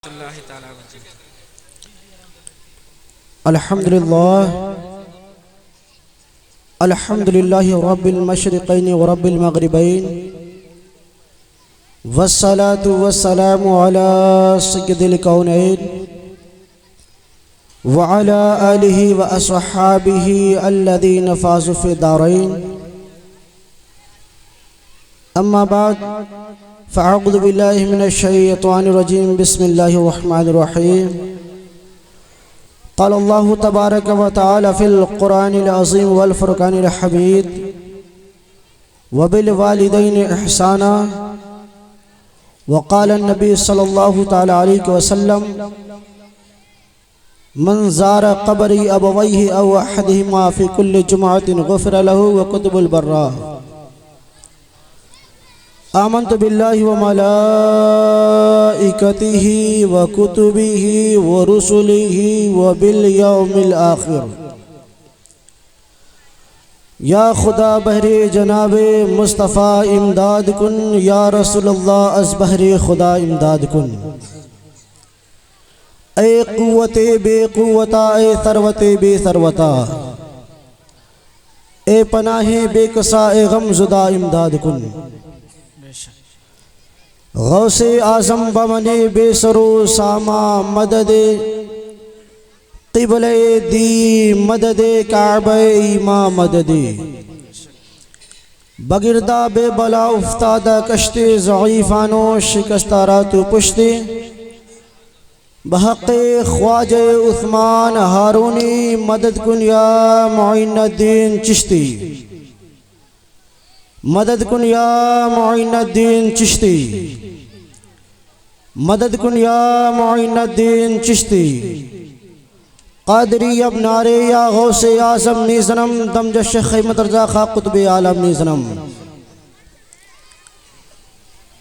اللہ تعالی وجہ الحمدللہ رب المشرقین ورب المغربین والصلاة والسلام على سید الکونین وعلى آلہ واصحابہ الذین فازوا فی الدارین اما بعد فاعوذ باللہ من الشیطان الرجیم بسم اللہ الرحمن الرحیم قال اللہ تبارک و تعالی فی القرآن العظیم والفرقان الحمید وبالوالدین احسانا وقال النبی صلی اللہ تعالی علیہ وسلم من زار قبری ابویہ او احدہما فی کل جمعۃ غفر له وكتب البراء آمنت باللہ وملائکتہ وکتبہ ورسلہ وبالیوم الآخر یا خدا بہر جناب مصطفیٰ امداد کن، یا رسول اللہ از بہر خدا امداد کن۔ اے قوت بے قوتا، اے ثروت بے ثروتا، اے پناہ بے کسا، اے غم زدہ امداد کن۔ غوث اعظم بمن بے سرو ساما مدد قبل دی مدد کعبہ ایما مدد بگردہ بے بلا افتادہ کشتے ضعیفانو شکستہ راتو پشتے بحق خواجہ عثمان ہارونی مدد کن یا معین الدین چشتی، مدد کن یا معین الدین چشتی، مدد کن یا معین الدین چشتی۔ قادری اب نارے یا غوث اعظم نیزنم دمجش خیمت رضا خواہ قطب عالم نیزنم۔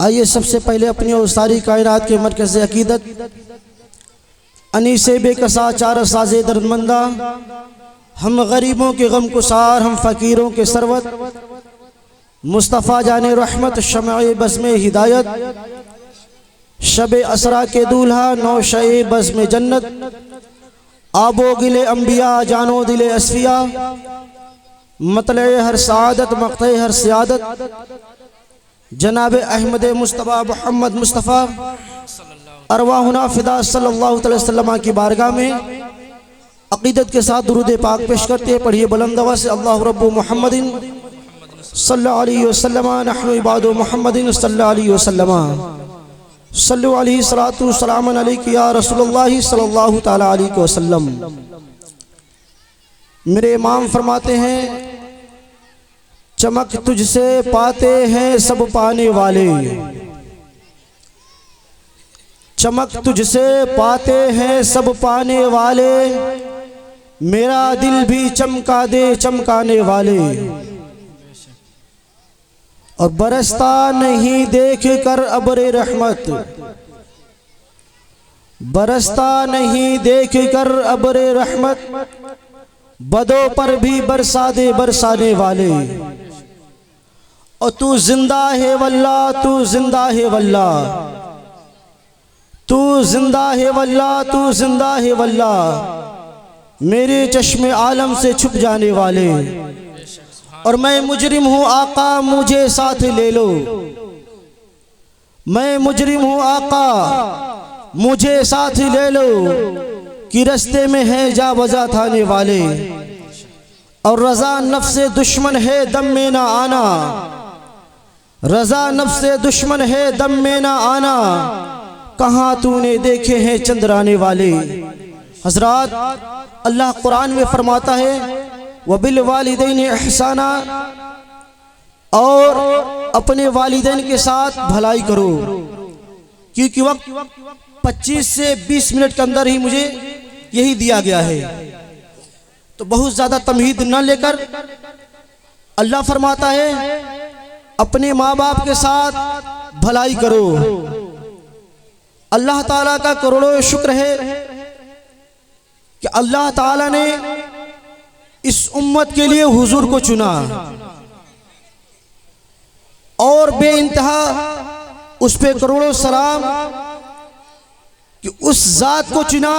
آئیے سب سے پہلے اپنی اور ساری کائنات کے مرکز عقیدت انیس بے کسا چار ساز دردمندہ، ہم غریبوں کے غم کسار، ہم فقیروں کے ثروت، مصطفیٰ جان رحمت شمع بزم ہدایت، شب اسرا کے دولہا نوشہ بزم جنت، آب و گل انبیاء جانو دل اصفیاء، مطلع ہر سعادت مقطع ہر سعادت، جناب احمد مصطفیٰ محمد مصطفیٰ ارواحنا فدا صلی اللہ علیہ وسلم کی بارگاہ میں عقیدت کے ساتھ درود پاک پیش کرتے ہیں۔ پڑھیے بلند آواز سے اللہ رب محمد صلی اللہ علیہ وسلم، نحن عباد محمد صلی اللہ علیہ وسلم، صلی اللہ علیہ السلام علیکہ یا رسول اللہ صلی اللہ تعالی علیہ وسلم۔ میرے امام فرماتے ہیں چمک تجھ سے پاتے ہیں سب پانے والے، چمک تجھ سے پاتے ہیں سب پانے والے، میرا دل بھی چمکا دے چمکانے والے، اور برستا نہیں دیکھ کر ابر رحمت، برستا نہیں دیکھ کر ابر رحمت، بدوں پر بھی برسا دے برسانے والے، اور تو زندہ ہے واللہ، تو زندہ ہے واللہ، تو زندہ ہے واللہ، تو زندہ ہے واللہ، میرے چشم عالم سے چھپ جانے والے، اور میں مجرم ہوں آقا مجھے ساتھ لے لو، میں مجرم ہوں آقا مجھے ساتھ لے لو، کہ رستے میں ہے جا بجا تھانے والے، اور رضا نفس دشمن ہے دم میں نہ آنا، رضا نفس دشمن ہے دم میں نہ آنا، کہاں تو نے دیکھے ہیں چندرانے والے۔ حضرات اللہ قرآن میں فرماتا ہے وبالوالدین احسانا، اور اپنے والدین کے ساتھ بھلائی کرو، کیونکہ وقت 25 سے 20 منٹ کے اندر ہی مجھے یہی دیا گیا ہے، تو بہت زیادہ تمہید نہ لے کر اللہ فرماتا ہے اپنے ماں باپ کے ساتھ بھلائی کرو۔ اللہ تعالیٰ کا کروڑوں شکر ہے کہ اللہ تعالیٰ نے اس امت کے لیے حضور کو چنا، اور بے انتہا اس پہ کروڑوں سلام کہ اس ذات کو چنا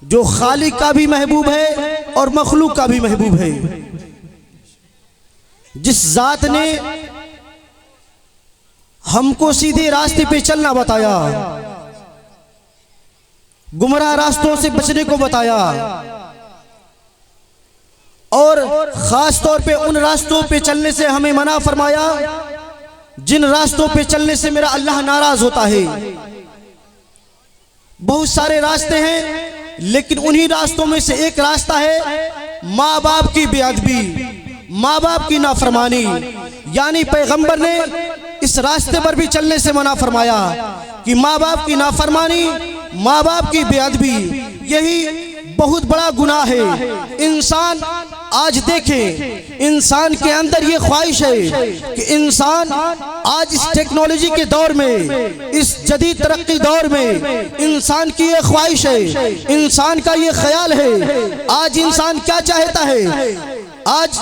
جو خالق کا بھی محبوب ہے اور مخلوق کا بھی محبوب ہے، جس ذات نے ہم کو سیدھے راستے پہ چلنا بتایا، گمراہ راستوں سے بچنے کو بتایا، اور خاص طور پہ ان راستوں پہ چلنے سے ہمیں منع فرمایا جن راستوں پہ چلنے سے میرا اللہ ناراض ہوتا ہے۔ بہت سارے راستے ہیں، لیکن انہی راستوں میں سے ایک راستہ ہے ماں باپ کی بے ادبی، ماں باپ کی نافرمانی، یعنی پیغمبر نے اس راستے پر بھی چلنے سے منع فرمایا کہ ماں باپ کی نافرمانی، ماں باپ کی بے ادبی، یہی بہت بڑا گناہ ہے۔ انسان آج دیکھیں، انسان کے اندر یہ خواہش ہے کہ انسان آج اس ٹیکنالوجی کے دور میں، اس جدید ترقی دور میں انسان کی یہ خواہش ہے، انسان کا یہ خیال ہے۔ آج انسان کیا چاہتا ہے؟ آج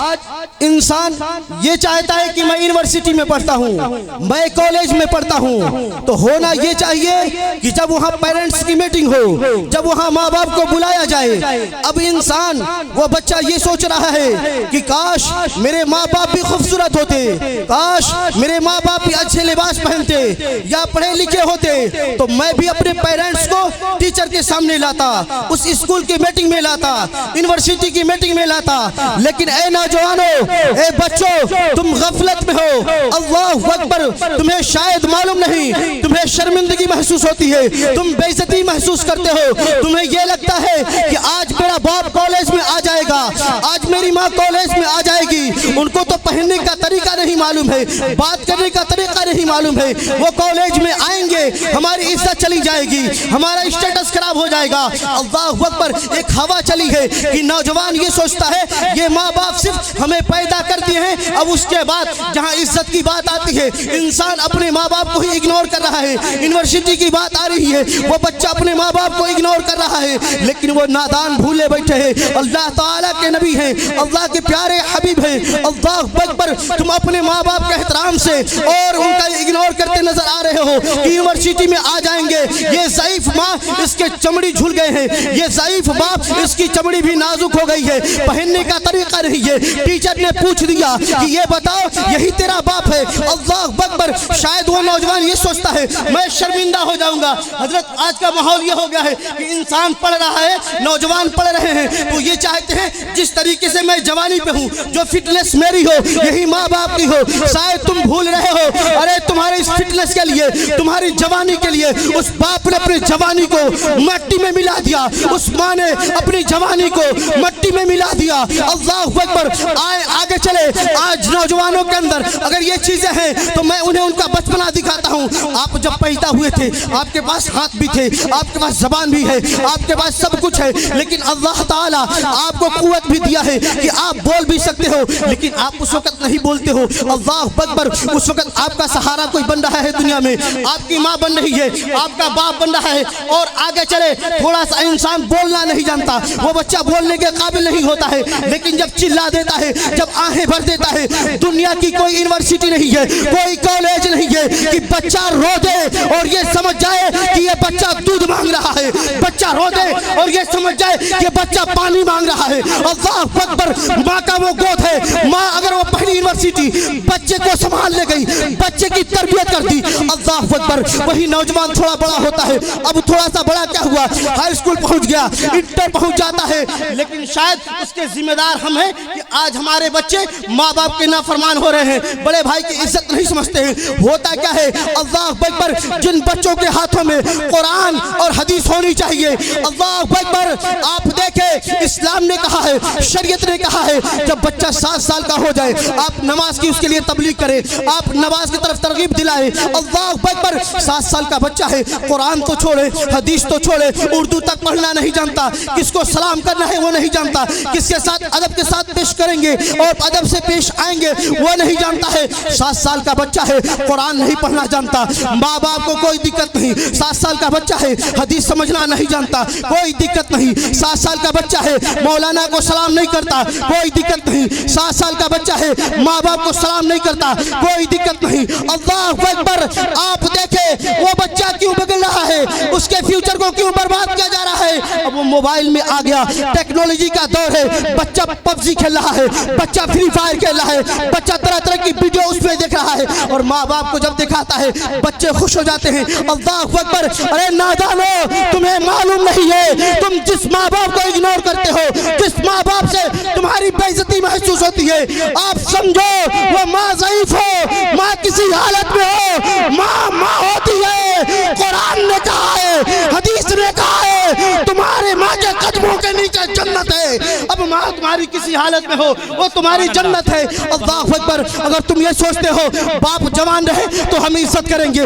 انسان یہ چاہتا ہے کہ میں یونیورسٹی میں پڑھتا ہوں، میں کالج میں پڑھتا ہوں، تو ہونا یہ چاہیے کہ جب وہاں پیرنٹس کی میٹنگ ہو، جب وہاں ماں باپ کو بلایا جائے، اب انسان وہ بچہ یہ سوچ رہا ہے کہ کاش میرے ماں باپ بھی خوبصورت ہوتے، کاش میرے ماں باپ بھی اچھے لباس پہنتے یا پڑھے لکھے ہوتے، تو میں بھی اپنے پیرنٹس کو ٹیچر کے سامنے لاتا، اس اسکول کی میٹنگ میں لاتا، یونیورسٹی کی میٹنگ میں لاتا۔ لیکن اے نوجوانوں، اے بچوں، تم غفلت میں ہو، اللہ اکبر، تمہیں شاید معلوم نہیں، تمہیں شرمندگی محسوس ہوتی ہے، تم بے عزتی محسوس کرتے ہو، تمہیں یہ لگتا ہے کہ آج میرا باپ کالج میں آ جائے گا، آج میری ماں کالج میں آ جائے گی، ان کو تو پہننے کا طریقہ نہیں معلوم ہے، بات کرنے کا طریقہ نہیں معلوم ہے، وہ کالج میں آئیں گے، ہماری عزت چلی جائے گی، ہمارا اسٹیٹس خراب ہو جائے گا۔ اللہ اکبر، ایک ہوا چلی ہے کہ نوجوان یہ سوچتا ہے یہ ماں باپ صرف ہمیں پیدا کرتی ہیں، اب اس کے بعد جہاں عزت کی بات آتی ہے انسان اپنے ماں باپ کو ہی اگنور کر رہا ہے، یونیورسٹی کی بات آ رہی ہے وہ بچہ اپنے ماں باپ کو اگنور کر رہا ہے، لیکن وہ نادان بھولے بیٹھے ہیں اللہ تعالیٰ کے نبی ہیں، اللہ کے پیارے حبیب ہیں۔ اللہ اکبر، تم اپنے ماں باپ کے احترام سے اور ان کا اگنور کرتے نظر آ رہے ہو کہ یونیورسٹی میں آ جائیں گے، یہ ضعیف ماں اس کے چمڑی جھول گئے ہیں، یہ ضعیف باپ اس کی چمڑی بھی نازک ہو گئی ہے، پہننے کا طریقہ نہیں ہے، ٹیچر نے پوچھ دیا کہ یہ بتاؤ یہی تیرا باپ ہے۔ اللہ اکبر، شاید وہ نوجوان یہ سوچتا ہے میں شرمندہ ہو جاؤں گا۔ حضرت آج کا ماحول یہ ہو گیا ہے کہ انسان پڑھ رہا ہے، نوجوان پڑھ رہے ہیں تو یہ چاہتے ہیں جس طریقے سے میں جوانی پہ ہوں، جو فٹنس میری ہو یہی ماں باپ کی ہو۔ شاید تم بھول رہے ہو، ارے تمہارے اس فٹنس کے لیے، تمہاری جوانی کے لیے اس باپ نے اپنی جوانی کو مٹی میں ملا دیا، اس ماں نے اپنی جوانی کو مٹی میں ملا دیا۔ اللہ اکبر، آئے آگے چلے۔ آج نوجوانوں کے اندر اگر یہ چیزیں ہیں تو میں انہیں ان کا بچپنا دکھاتا ہوں۔ آپ جب پیدا ہوئے تھے آپ کے پاس ہاتھ بھی تھے، آپ کے پاس زبان بھی ہے، آپ کے پاس سب کچھ ہے، لیکن اللہ تعالیٰ آپ کو قوت بھی دیا ہے کہ آپ بول بھی سکتے ہو، لیکن آپ اس وقت نہیں بولتے ہو۔ اللہ اکبر، اس وقت آپ کا سہارا کوئی بن رہا ہے دنیا میں، آپ کی ماں بن رہی ہے، آپ کا باپ بن رہا ہے، اور آگے چلے تھوڑا سا انسان بولنا نہیں جانتا، وہ بچہ بولنے کے قابل نہیں ہوتا ہے، لیکن جب چلا دیتا ہے، جب آہیں بھر دیتا ہے، دنیا کی کوئی یونیورسٹی نہیں ہے، کوئی کالج نہیں ہے کہ بچہ رو دے اور یہ سمجھ جائے کہ یہ بچہ دودھ مانگ رہا ہے، بچہ رو دے اور یہ سمجھ جائے کہ بچہ پانی مانگ رہا ہے۔ اللہ اکبر، ماں کا وہ گود ہے، ماں اگر وہ پہلی یونیورسٹی بچے کو سنبھال لے گئی، بچے کی تربیت کر دی، اللہ اکبر، وہی نوجوان تھوڑا بڑا ہوتا ہے، اب تھوڑا سا بڑا کیا ہوا، ہائی اسکول پہنچ گیا، انٹر پہنچ جاتا ہے، لیکن شاید اس کے ذمہ دار ہم ہیں کہ آج ہمارے بچے ماں باپ کے نافرمان ہو رہے ہیں، بڑے بھائی کی عزت نہیں سمجھتے ہیں۔ ہوتا کیا ہے، اللہ اکبر، جن بچوں کے ہاتھوں میں قرآن اور حدیث ہونی چاہیے، اللہ اکبر، آپ دیکھیں اسلام نے کہا ہے، شریعت نے کہا ہے جب بچہ 7 سال کا ہو جائے آپ نماز کی اس کے لیے تبلیغ کریں، آپ نماز کی طرف ترغیب دلائیں۔ اللہ اکبر، 7 سال کا بچہ ہے، قرآن تو چھوڑے، حدیث تو چھوڑے، اردو تک پڑھنا نہیں جانتا، کس کو سلام کرنا ہے وہ نہیں جانتا، کس کے ساتھ ادب کے ساتھ ساتھ پیش کریں گے اور ادب سے پیش آئیں گے، وہ نہیں جانتا ہے 7 سال کا بچہ ہے قرآن نہیں پڑھنا جانتا، ماں باپ کو کوئی دقت نہیں، 7 سال کا بچہ ہے حدیث سمجھنا نہیں جانتا، کوئی دقت نہیں، 7 سال کا بچہ ہے مولانا کو سلام نہیں کرتا، کوئی دقت نہیں، 7 سال کا بچہ ہے ماں باپ کو سلام نہیں کرتا، کوئی دقت نہیں۔ اللہ اکبر! آپ دیکھیں وہ بچہ کیوں بگڑ رہا ہے، اس کے فیوچر کو کیوں برباد کیا جا رہا ہے؟ اب وہ موبائل میں آ گیا، ٹیکنالوجی کا دور ہے، بچہ پبجی کھیل رہا ہے، بچہ فری فائر کھیل رہا ہے، بچہ طرح طرح کی ویڈیو اس پہ دیکھ رہا ہے، اور ماں باپ کو جب دکھاتا ہے بچے خوش ہو جاتے ہیں۔ اللہ اکبر! ارے نادانو، تمہیں معلوم نہیں ہے تم جس ماں باپ کو اگنور کرتے ہو، جس ماں باپ سے تمہاری بے عزتی محسوس ہوتی ہے، آپ سمجھو وہ ماں ضعیف ہو، ماں کسی حالت میں ہو، ماں ہوتی ہے۔ قرآن نے کہا ہے، حدیث نے کہا ہے، تمہارے ماں کے قدموں کے نیچے جنت ہے۔ اب ماں تمہاری کسی حالت میں ہو، وہ تمہاری جنت ہے۔ اللہ اکبر! اگر تم یہ سوچتے ہو باپ جوان رہے تو ہم عزت کریں گے،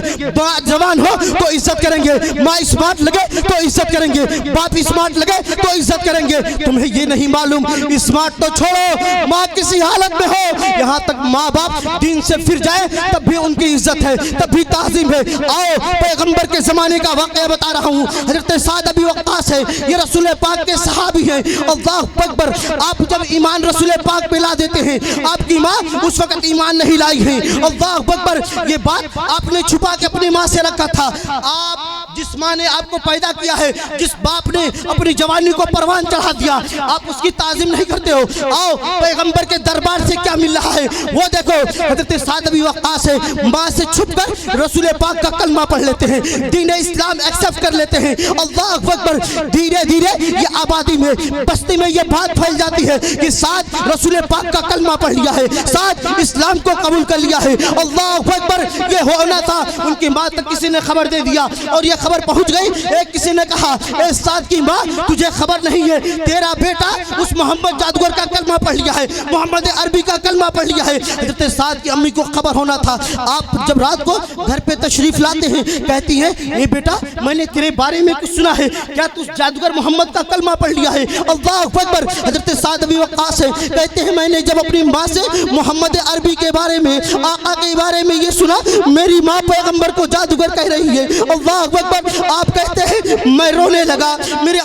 جوان ہو تو عزت کریں گے، ماں اسمارٹ لگے تو عزت کریں گے، باپ اسمارٹ لگے تو عزت کریں گے، تمہیں یہ نہیں معلوم اسمارٹ تو چھوڑو، ماں کسی حالت میں ہو، یہاں تک ماں باپ دین سے پھر جائے تب بھی ان کی عزت ہے، تب بھی تعظیم ہے۔ آؤ پیغمبر کے زمانے کا واقعہ بتا رہا ہوں۔ حضرت سعد ابی وقاص ہے، یہ رسول پاک کے صحابی ہیں۔ اللہ اکبر! آپ جب ایمان رسول پاک پہ لا دیتے ہیں، آپ کی ماں اس وقت ایمان نہیں لائی ہے۔ اللہ اکبر! یہ بات آپ نے چھپا کے اپنی ماں سے رکھا تھا۔ آپ جس ماں نے آپ کو پیدا کیا ہے، جس باپ نے اپنی جوانی کو پروان چڑھا دیا، آپ اس کی تعظیم نہیں کرتے ہو۔ آؤ پیغمبر کے دربار سے کیا مل رہا ہے وہ دیکھو۔ حضرت سعد ابی وقاص ہے، ماں سے چھپ کر رسول پاک کا کلمہ پڑھ لیتے ہیں، دین اسلام ایکسپٹ کر لیتے ہیں۔ اللہ اکبر! دھیرے دھیرے یہ آبادی میں، بستی میں یہ بات پھیل جاتی ہے کہ سعد رسول پاک کا کلمہ پڑھ لیا ہے، سعد اسلام کو قبول کر لیا ہے۔ اللہ اکبر! یہ ہونا تھا، ان کی ماں تک کسی نے خبر دے دیا اور یہ خبر پہنچ گئی۔ ایک کسی نے کہا، اے سعد کی ماں، تجھے خبر نہیں ہے تیرا بیٹا اس محمد جادوگر کا کلمہ پڑھ لیا ہے، محمد عربی کا کلمہ پڑھ لیا ہے۔ حضرت سعد کی امی کو خبر ہونا تھا۔ آپ جب رات کو گھر پہ تشریف لاتے ہیں، کہتی ہیں، اے بیٹا میں نے تیرے بارے میں کچھ سنا ہے، کیا تو جادوگر محمد کا کلمہ پڑھ لیا ہے؟ اللہ اکبر! حضرت سعد ابی وقاص ہے، کہتے ہیں میں نے جب اپنی ماں سے محمد عربی کے بارے میں، آقا کے بارے میں یہ سنا، میری ماں پیغمبر کو جادوگر کہہ رہی ہے۔ اللہ اکبر! آپ کہتے ہیں میں رونے لگا، میرے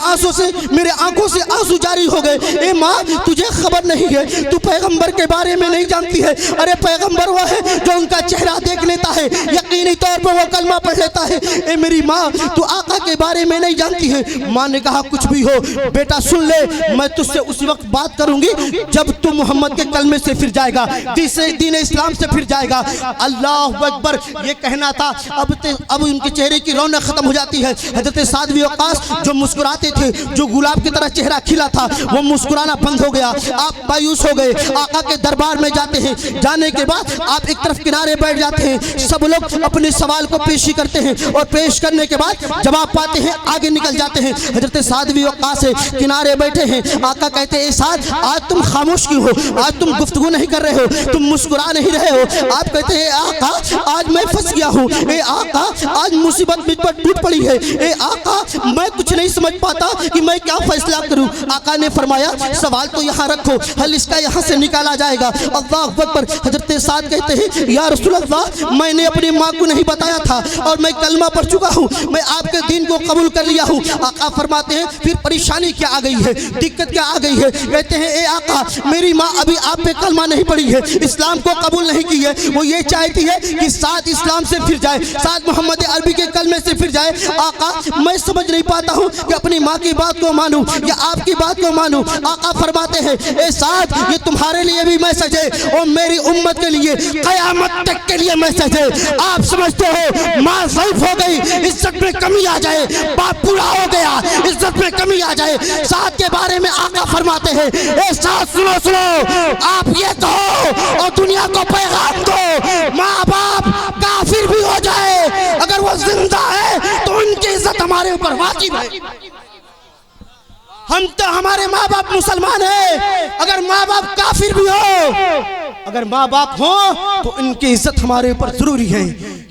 آنکھوں سے آنسو جاری ہو گئے۔ اے ماں تجھے خبر نہیں ہے، تو پیغمبر کے بارے میں نہیں جانتی ہے۔ ارے پیغمبر وہ ہے جو ان کا چہرہ دیکھ لیتا ہے، یقینی طور پر وہ کلمہ پڑھ لیتا ہے۔ اے میری ماں تو آقا کے بارے میں نہیں جانتی ہے۔ ماں نے کہا کچھ بھی ہو بیٹا سن لے، میں تجھ سے اسی وقت بات کروں گی جب تو محمد کے کلمے سے پھر جائے گا، دین اسلام سے پھر جائے گا۔ اللہ اکبر! یہ کہنا تھا، اب ان کے چہرے کی رونق ختم ہو جاتی ہے۔ حضرت سعد بن وقاص جو مسکراتے تھے، جو گلاب کی طرح چہرہ کھلا تھا، وہ مسکرانا بند ہو گیا۔ آپ مایوس ہو گئے، آقا کے دربار میں جاتے ہیں، جانے کے بعد آپ ایک طرف کنارے بیٹھ جاتے ہیں، سب لوگ اپنے سوال کو پیشی کرتے ہیں اور پیش کرنے کے بعد جواب پاتے ہیں، آگے نکل جاتے ہیں۔ حضرت سعد بن وقاص کنارے بیٹھے ہیں، آقا کہتے ہیں اے سعد آج تم خاموش کیوں ہو، آج تم گفتگو نہیں کر رہے ہو، تم مسکرا نہیں رہے ہو۔ آپ کہتے ہیں آقا آج میں پھنس گیا ہوں، اے آقا آج مصیبت مجھ پر ٹوٹ پڑی ہے، اے آقا میں کچھ نہیں سمجھ پاتا کہ میں کیا فیصلہ کروں۔ آقا نے فرمایا سوال تو یہاں رکھو، حل اس کا یہاں سے نکالا جائے گا۔ اللہ اکبر! حضرت سعد کہتے ہیں یا رسول اللہ میں نے اپنی ماں کو نہیں بتایا تھا اور میں کلمہ پڑھ چکا ہوں، میں آپ کے دین کو قبول کر لیا ہوں۔ آقا فرماتے ہیں پھر پریشانی کیا آ گئی ہے، دقت کیا آ گئی ہے؟ کہتے ہیں اے آقا میری ماں ابھی آپ پہ کلمہ نہیں پڑھی ہے، اسلام کو قبول نہیں کی ہے، وہ یہ چاہتی ہے کہ سعد اسلام سے پھر جائے، سعد محمد عربی کے کلمے سے پھر جائے۔ آقا میں سمجھ نہیں پاتا ہوں کہ اپنی ماں کی بات کو مانوں یا آپ کی بات کو مانوں۔ آقا فرماتے ہیں اے سعد یہ تمہارے لیے بھی میسج ہے اور میری امت کے لیے قیامت تک کے لیے میسج ہے۔ آپ سمجھتے ہو ماں ضعیف ہو گئی، عزت میں کمی آ جائے، باپ پورا ہو گیا، عزت میں کمی آ جائے۔ سعد کے بارے میں آقا فرماتے ہیں اے سعد سنو آپ یہ کہو اور دنیا کو پیغام دو، ماں باپ کافر بھی ہو جائے اگر وہ زندہ ہے تو ان کی عزت ہمارے اوپر واجب ہے۔ ہم تو ہمارے ماں باپ مسلمان ہیں، اگر ماں باپ کافر بھی ہو، اگر ماں باپ ہوں تو ان کی عزت ہمارے اوپر ضروری ہے۔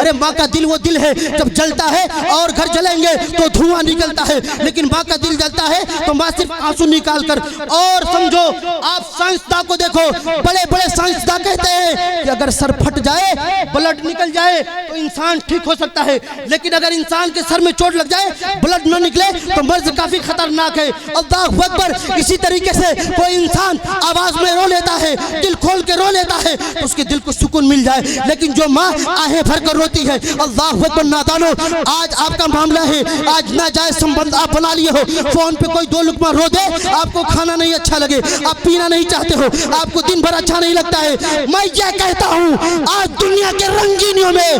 ارے ماں کا دل وہ دل ہے جب جلتا ہے اور گھر جلیں گے تو دھواں نکلتا ہے, لیکن ماں کا دل جلتا ہے تو ماں صرف آنسو نکال کر. اور سمجھو آپ سائنسداں کو دیکھو, بڑے بڑے سائنسداں کہتے ہیں کہ اگر سر پھٹ جائے, بلڈ نکل جائے تو انسان ٹھیک ہو سکتا ہے, لیکن اگر انسان کے سر میں چوٹ لگ جائے, بلڈ نہ نکلے تو مرض کافی خطرناک ہے. اللہ اکبر. اسی طریقے سے کوئی انسان آواز میں رو لیتا ہے, دل کھول کے رو لیتا ہے تو اس کے دل کو سکون مل جائے, لیکن جو ماں آہیں بھر کر روتی ہے, اللہ اکبر. نادانو, آج آپ کا معاملہ ہے, آج ناجائز سمبند آپ بنا لیے ہو. فون پہ کوئی دو لقمہ رو دے, آپ کو کھانا نہیں اچھا لگے, آپ پینا نہیں چاہتے ہو, آپ کو دن بھر اچھا نہیں لگتا ہے. میں یہ کہتا ہوں آج دنیا کے رنگینیوں میں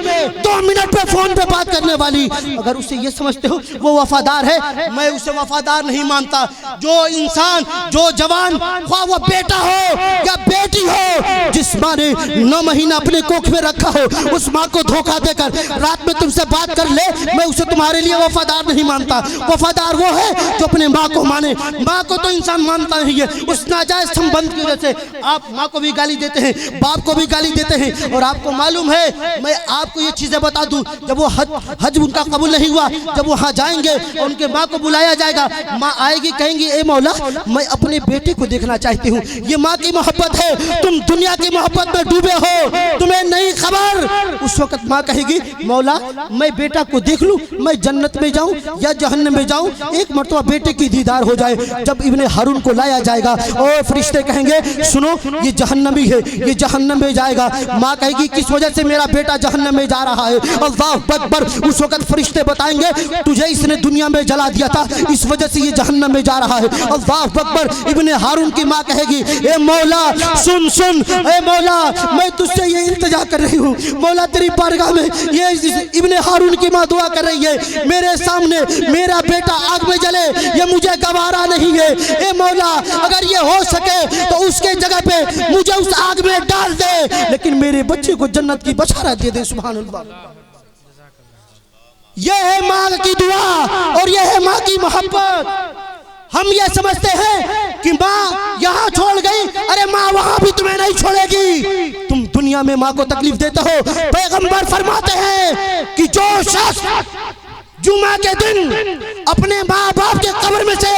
2 منٹ پہ فون پہ بات کرنے والی, اگر اسے یہ سمجھتے ہو وہ وفادار ہے, میں اسے وفادار نہیں مانتا. جو انسان, جو جوان, خواہ وہ بیٹا ہو یا بیٹی ہو, جس ماں نے 9 مہینہ اپنے کوکھ میں رکھا ہو, اس ماں کو دھوکہ دے کر رات میں تم سے بات کر لے, میں اسے تمہارے لیے وفادار نہیں مانتا. وفادار وہ ہے جو اپنے ماں کو مانے. ماں کو تو انسان مانتا نہیں ہے. اس ناجائز سمبند کی وجہ سے آپ ماں کو بھی گالی دیتے ہیں, باپ کو بھی گالی دیتے ہیں. اور آپ کو معلوم ہے, میں آپ کو یہ چیزیں بتا دوں, جب وہ حج ان کا قبول نہیں ہوا, جب وہاں جائیں گے اور ان کے ماں کو بلایا جائے گا, ماں آئے گی, کہیں گی اے مولا میں اپنے بیٹے کو دیکھنا چاہتی ہوں. یہ ماں کی محبت ہے. تم دنیا کی محبت میں ڈوبے ہو, تمہیں نہیں خبر. اس وقت ماں کہے گی مولا میں بیٹا کو دیکھ لوں, میں جنت میں جاؤں یا جہنم میں جاؤں, ایک مرتبہ بیٹے کی دیدار ہو جائے. جب ابن ہارون کو لایا جائے گا اور فرشتے کہیں گے سنو یہ جہنمی ہے, یہ جہنم میں جائے گا. ماں کہے گی کس وجہ سے میرا بیٹا جہنم میں جا رہا ہے؟ اللہ اکبر. اس وقت فرشتے بتائیں گے تجھے اس نے دنیا میں جلا دیا تھا, اس وجہ سے یہ جہنم میں جا رہا ہے. اللہ اکبر. ابن ہارون کی ماں کہے گی اے مولا سن سن, اے مولا میں تجھ سے یہ التجا کر رہی ہوں, مولا تیری بارگاہ میں. یہ ابن ہارون کی ماں دعا کر رہی ہے میرے سامنے میرا بیٹا آگ میں جلے, یہ مجھے گوارا نہیں ہے. اے مولا اگر یہ ہو سکے تو اس کے جگہ پہ مجھے اس آگ میں ڈال دے, لیکن میرے بچے کو جنت کی بشارت دے دے. سبحان اللہ. یہ ہے ماں کی دعا اور یہ ہے ماں کی محبت. ہم یہ سمجھتے ہیں کہ ماں یہاں چھوڑ گئی, ارے ماں وہاں بھی تمہیں نہیں چھوڑے گی. تم دنیا میں ماں کو تکلیف دیتے ہو. پیغمبر فرماتے ہیں کہ جو شخص جمعہ کے دن اپنے ماں باپ کے قبر میں سے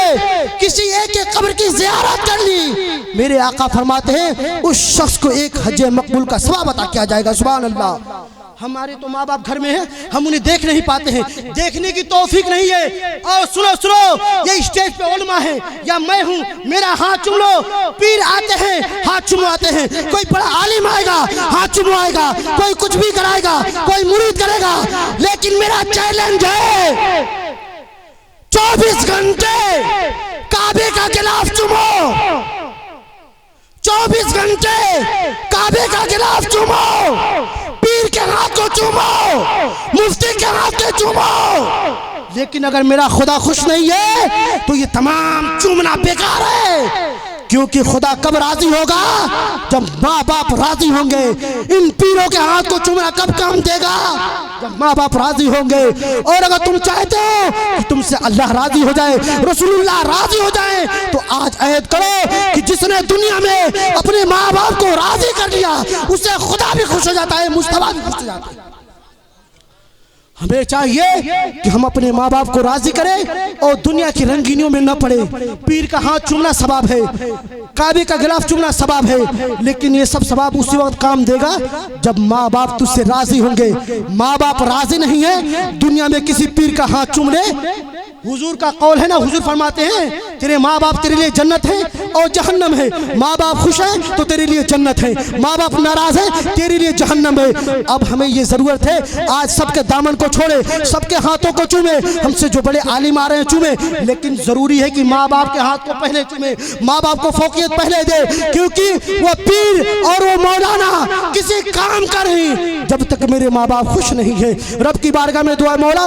کسی ایک کے قبر کی زیارت کر لی, میرے آقا فرماتے ہیں اس شخص کو ایک حج مقبول کا ثواب عطا کیا جائے گا. سبحان اللہ. ہمارے تو ماں باپ گھر میں ہیں, ہم انہیں دیکھ نہیں پاتے ہیں, دیکھنے کی توفیق نہیں ہے. اور سنو یہ اسٹیج پہ علماء ہیں یا میں ہوں, میرا ہاتھ چوم لو. پیر آتے ہیں ہاتھ چمواتے ہیں, کوئی بڑا عالم آئے گا ہاتھ چموائے گا, کوئی کچھ بھی کرائے گا, کوئی مرید کرے گا, لیکن میرا چیلنج ہے 24 گھنٹے کعبے کا غلاف چومو, 24 گھنٹے کعبے کا غلاف چومو, پیر کے ہاتھ کو چومو, مفتی کے ہاتھ کو چومو. لیکن اگر میرا خدا خوش نہیں ہے تو یہ تمام چومنا بیکار ہے, کیونکہ خدا کب راضی ہوگا؟ جب ماں باپ راضی ہوں گے. ان پیروں کے ہاتھ کو چومنا کب کام دے گا؟ جب ماں باپ راضی ہوں گے. اور اگر تم چاہتے ہو کہ تم سے اللہ راضی ہو جائے, رسول اللہ راضی ہو جائے, تو آج عہد کرو کہ جس نے دنیا میں اپنے ماں باپ کو راضی کر لیا اسے خدا بھی خوش ہو جاتا ہے, مصطفیٰ بھی خوش ہو جاتا ہے. ہمیں چاہیے کہ ہم اپنے ماں باپ کو راضی کریں اور دنیا کی رنگینیوں میں نہ پڑے. پیر کا ہاتھ چومنا ثواب ہے, کعبے کا غلاف چومنا ثواب ہے, لیکن یہ سب ثواب اسی وقت کام دے گا جب ماں باپ تجھ سے راضی ہوں گے. ماں باپ راضی نہیں ہے دنیا میں کسی پیر کا ہاتھ چوم لے. حضور کا قول ہے نا, حضور فرماتے ہیں تیرے ماں باپ تیرے لیے جنت ہے اور جہنم ہے. ماں باپ خوش ہیں تو تیرے لیے جنت ہے, ماں باپ ناراض ہیں تیرے لیے جہنم ہے. اب ہمیں یہ ضرورت ہے آج سب کے دامن کو چھوڑے, سب کے ہاتھوں کو چومے. ہم سے جو بڑے عالم آ رہے ہیں چومے, لیکن ضروری ہے کہ ماں باپ کے ہاتھ کو پہلے چومے, ماں باپ کو فوقیت پہلے دے, کیونکہ وہ پیر اور وہ مولانا کسی کام کا نہیں جب تک میرے ماں باپ خوش نہیں ہیں. رب کی بارگاہ میں دعا, مولا